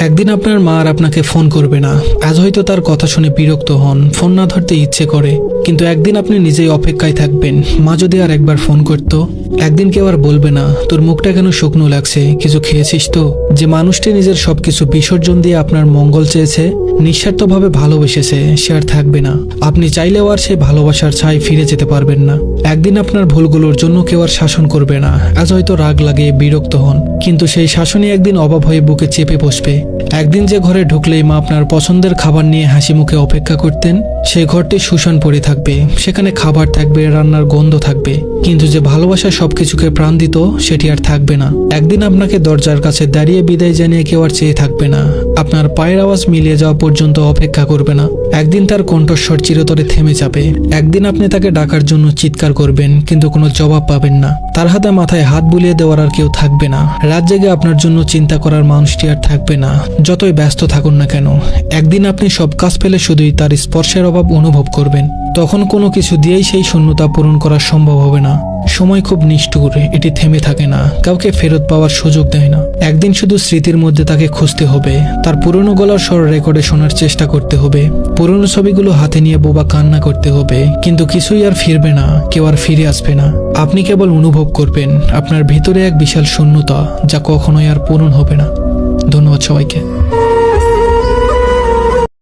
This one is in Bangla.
একদিন আপনার মা আর আপনাকে ফোন করবে না। আজ হয়তো তার কথা শুনে বিরক্ত হন, ফোন না ধরতে ইচ্ছে করে, কিন্তু একদিন আপনি নিজেই অপেক্ষায় থাকবেন, মা যদি আর একবার ফোন করতো। একদিন কেউ আর বলবে না, তোর মুখটা কেন শুকনো লাগছে, কিছু খেয়েছিস তো? যে মানুষটি নিজের সবকিছু বিসর্জন দিয়ে আপনার মঙ্গল চেয়েছে, নিঃস্বার্থভাবে ভালোবেসেছে, সে আর থাকবে না। আপনি চাইলেও আর সেই ভালোবাসার ছাই ফিরে যেতে পারবেন না। একদিন আপনার ভুলগুলোর জন্য কেউ আর শাসন করবে না। আজ হয়তো রাগ লাগে, বিরক্ত হন, কিন্তু সেই শাসনই একদিন অভাব হয়ে বুকে চেপে বসবে। একদিন যে ঘরে ঢুকলেই মা আপনার পছন্দের খাবার নিয়ে হাসি মুখে অপেক্ষা করতেন, সেই ঘরটি শুষণ পড়ে থাকবে। সেখানে খাবার থাকবে, রান্নার গন্ধ থাকবে, কিন্তু যে ভালোবাসা সবকিছুকে প্রাণ দিত, সেটি আর থাকবে না। একদিন আপনাকে দরজার কাছে দাঁড়িয়ে বিদায় জানিয়ে কেউ আর চেয়ে থাকবে না। আপনার পায়ের আওয়াজ মিলিয়ে যাওয়া পর্যন্ত অপেক্ষা করবে না। একদিন তার কণ্ঠস্বর চিরতরে থেমে যাবে। একদিন আপনি তাকে ডাকার জন্য চিৎকার করবেন, কিন্তু কোনো জবাব পাবেন না। তার হাতে মাথায় হাত বুলিয়ে দেওয়ার আর কেউ থাকবে না। রাত জেগে আপনার জন্য চিন্তা করার মানুষটি আর থাকবে না, যতই ব্যস্ত থাকুন না কেন। একদিন আপনি সব কাজ ফেলে শুধুই তার স্পর্শের অভাব অনুভব করবেন। তখন কোনো কিছু দিয়েই সেই শূন্যতা পূরণ করা সম্ভব হবে না। সময় খুব নিষ্ঠুর, এটি থেমে থাকে না, কাউকে ফেরত পাওয়ার সুযোগ দেয় না। একদিন শুধু স্মৃতির মধ্যে তাকে খুঁজতে হবে, তার পুরনো গলার স্বর রেকর্ডে শোনার চেষ্টা করতে হবে, পুরনো ছবিগুলো হাতে নিয়ে বোবা কান্না করতে হবে, কিন্তু কিছুই আর ফিরবে না, কেউ আর ফিরে আসবে না। আপনি কেবল অনুভব করবেন আপনার ভিতরে এক বিশাল শূন্যতা, যা কখনোই আর পূরণ হবে না। ধন্যবাদ সবাইকে।